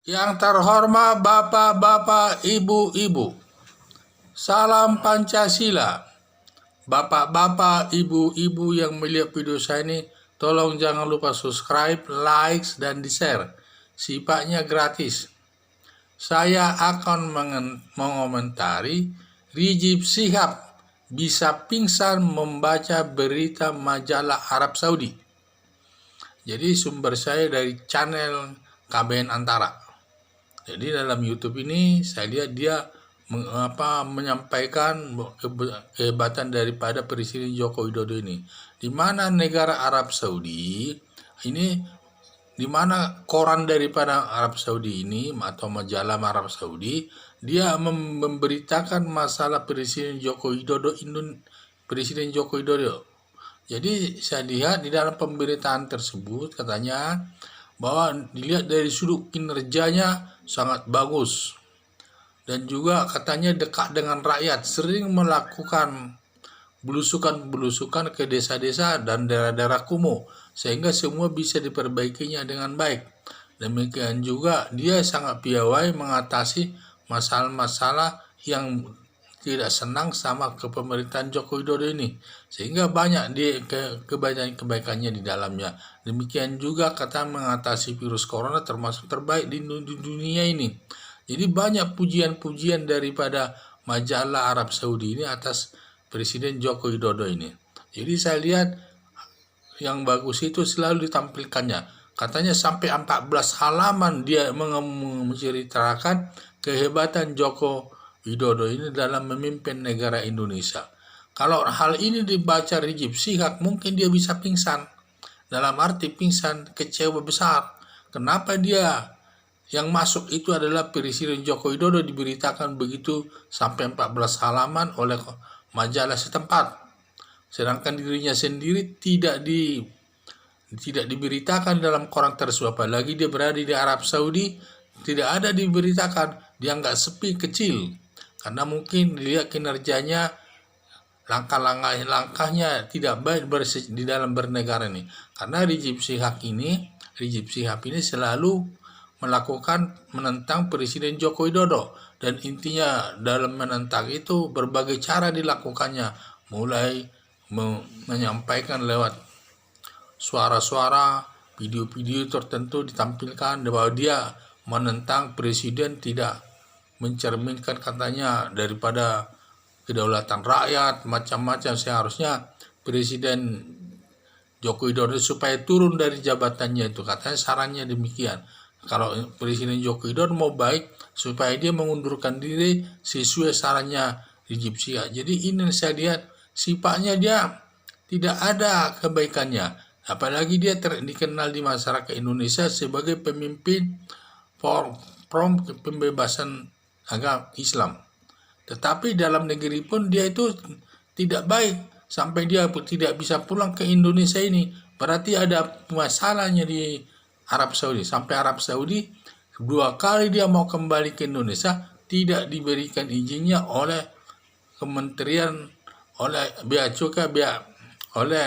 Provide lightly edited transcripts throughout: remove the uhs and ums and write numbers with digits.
Yang terhormat Bapak-bapak, Ibu-ibu, salam Pancasila. Bapak-bapak, Ibu-ibu yang melihat video saya ini, tolong jangan lupa subscribe, like, dan di-share. Sifatnya gratis. Saya akan mengomentari Rizik Syihab bisa pingsan membaca berita majalah Arab Saudi. Jadi sumber saya dari channel KBN Antara. Jadi dalam YouTube ini saya lihat dia menyampaikan kehebatan daripada Presiden Joko Widodo ini. Di mana negara Arab Saudi ini, di mana koran daripada Arab Saudi ini atau majalah Arab Saudi, dia memberitakan masalah Presiden Joko Widodo Jadi saya lihat di dalam pemberitaan tersebut katanya bahwa dilihat dari sudut kinerjanya sangat bagus. Dan juga katanya dekat dengan rakyat, sering melakukan belusukan-belusukan ke desa-desa dan daerah-daerah kumuh, sehingga semua bisa diperbaikinya dengan baik. Demikian juga dia sangat piawai mengatasi masalah-masalah yang tidak senang sama kepemerintahan Joko Widodo ini, sehingga banyak kebaikan-kebaikannya di dalamnya. Demikian juga kata mengatasi virus corona termasuk terbaik di dunia ini. Jadi banyak pujian-pujian daripada majalah Arab Saudi ini atas Presiden Joko Widodo ini. Jadi saya lihat yang bagus itu selalu ditampilkannya. Katanya sampai 14 halaman dia menceritakan kehebatan Joko Widodo ini dalam memimpin negara Indonesia. Kalau hal ini dibaca Rizik Syihab, mungkin dia bisa pingsan. Dalam arti pingsan, kecewa besar. Kenapa dia yang masuk itu adalah Presiden Joko Widodo diberitakan begitu sampai 14 halaman oleh majalah setempat. Sedangkan dirinya sendiri tidak diberitakan dalam koran tersebut. Apalagi dia berada di Arab Saudi, tidak ada diberitakan. Dia nggak sepi, kecil. Karena mungkin dilihat kinerjanya, langkah-langkahnya tidak baik di dalam bernegara ini. Karena Rizik Syihab ini selalu menentang Presiden Joko Widodo, dan intinya dalam menentang itu berbagai cara dilakukannya, mulai menyampaikan lewat suara-suara, video-video tertentu ditampilkan bahwa dia menentang presiden tidak mencerminkan katanya daripada kedaulatan rakyat, macam-macam. Seharusnya Presiden Joko Widodo supaya turun dari jabatannya itu, katanya sarannya demikian. Kalau Presiden Joko Widodo mau baik, supaya dia mengundurkan diri sesuai sarannya Rizik Syihab. Jadi ini saya lihat sifatnya dia tidak ada kebaikannya. Apalagi dia dikenal di masyarakat Indonesia sebagai pemimpin pembebasan agama Islam. Tetapi dalam negeri pun dia itu tidak baik. Sampai dia tidak bisa pulang ke Indonesia ini. Berarti ada masalahnya di Arab Saudi. Sampai Arab Saudi 2 kali dia mau kembali ke Indonesia tidak diberikan izinnya oleh kementerian, oleh bea cukai, oleh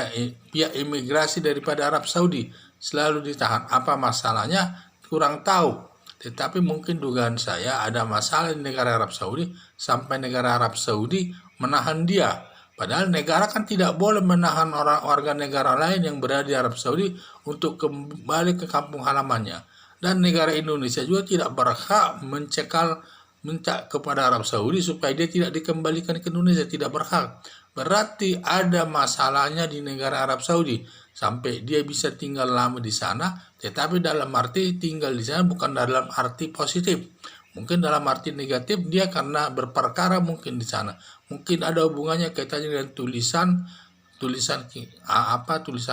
pihak imigrasi daripada Arab Saudi. Selalu ditahan. Apa masalahnya? Kurang tahu. Tetapi mungkin dugaan saya ada masalah di negara Arab Saudi sampai negara Arab Saudi menahan dia. Padahal negara kan tidak boleh menahan warga negara lain yang berada di Arab Saudi untuk kembali ke kampung halamannya. Dan negara Indonesia juga tidak berhak minta kepada Arab Saudi supaya dia tidak dikembalikan ke Indonesia. Tidak berhak. Berarti ada masalahnya di negara Arab Saudi. Sampai dia bisa tinggal lama di sana, tetapi dalam arti tinggal di sana bukan dalam arti positif. Mungkin dalam arti negatif dia karena berperkara mungkin di sana. Mungkin ada hubungannya kaitannya dengan tulisan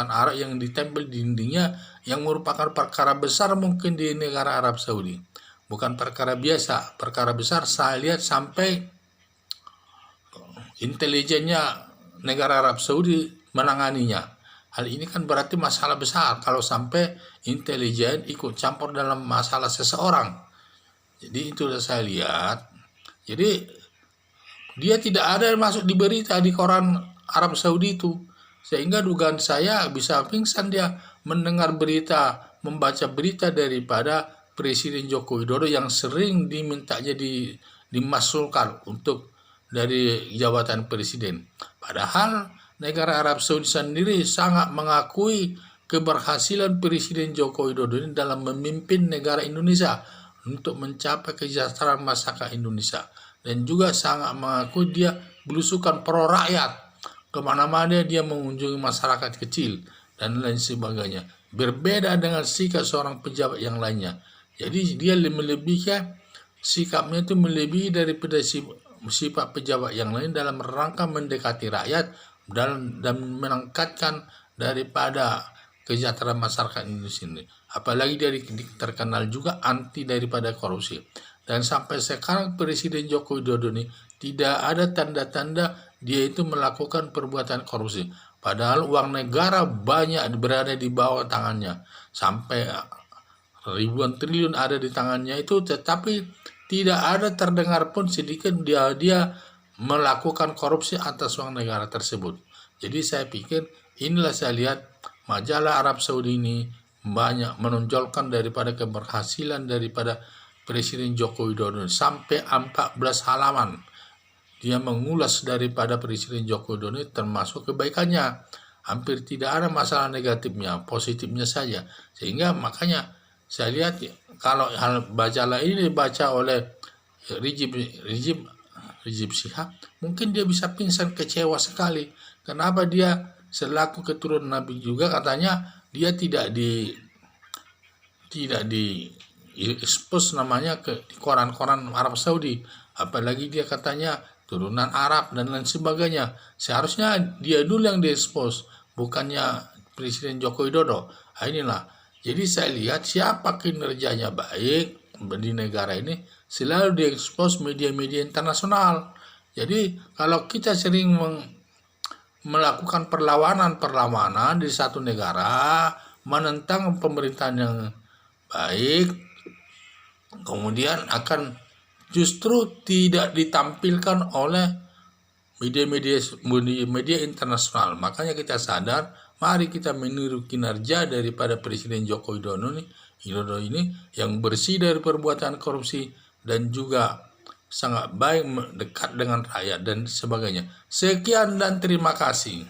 Arab yang ditempel di dindingnya yang merupakan perkara besar mungkin di negara Arab Saudi. Bukan perkara biasa, perkara besar. Saya lihat sampai intelijennya negara Arab Saudi menanganinya. Hal ini kan berarti masalah besar kalau sampai intelijen ikut campur dalam masalah seseorang. Jadi itu sudah saya lihat. Jadi dia tidak ada masuk di berita di koran Arab Saudi itu. Sehingga dugaan saya bisa pingsan dia mendengar berita, membaca berita daripada Presiden Joko Widodo yang sering dimintanya dimasukkan untuk dari jabatan presiden. Padahal negara Arab Saudi sendiri sangat mengakui keberhasilan Presiden Joko Widodo ini dalam memimpin negara Indonesia untuk mencapai kesejahteraan masyarakat Indonesia, dan juga sangat mengakui dia belusukan pro rakyat. Kemana-mana dia mengunjungi masyarakat kecil dan lain sebagainya. Berbeda dengan sikap seorang pejabat yang lainnya. Jadi dia melebihkan sikapnya itu melebihi daripada sifat pejabat yang lain dalam rangka mendekati rakyat dan meningkatkan daripada kesejahteraan masyarakat Indonesia ini. Apalagi dari terkenal juga anti daripada korupsi. Dan sampai sekarang Presiden Joko Widodo ini tidak ada tanda-tanda dia itu melakukan perbuatan korupsi. Padahal uang negara banyak berada di bawah tangannya. Sampai ribuan triliun ada di tangannya itu, tetapi tidak ada terdengar pun sedikit dia melakukan korupsi atas uang negara tersebut. Jadi saya pikir inilah saya lihat majalah Arab Saudi ini banyak menonjolkan daripada keberhasilan daripada Presiden Joko Widodo sampai 14 halaman. Dia mengulas daripada Presiden Joko Widodo termasuk kebaikannya. Hampir tidak ada masalah negatifnya, positifnya saja. Sehingga makanya saya lihat kalau hal majalah ini dibaca oleh Rizik Syihab, mungkin dia bisa pingsan, kecewa sekali. Kenapa dia selaku keturunan Nabi juga katanya dia tidak di expose namanya ke koran-koran Arab Saudi, apalagi dia katanya turunan Arab dan lain sebagainya. Seharusnya dia dulu yang diekspos, bukannya Presiden Joko Widodo. Inilah. Jadi saya lihat siapa kinerjanya baik di negara ini selalu diekspos media-media internasional. Jadi kalau kita sering melakukan perlawanan di satu negara menentang pemerintahan yang baik, kemudian akan justru tidak ditampilkan oleh media internasional. Makanya kita sadar, mari kita meniru kinerja daripada Presiden Joko Widodo ini yang bersih dari perbuatan korupsi dan juga sangat baik dekat dengan rakyat dan sebagainya. Sekian dan terima kasih.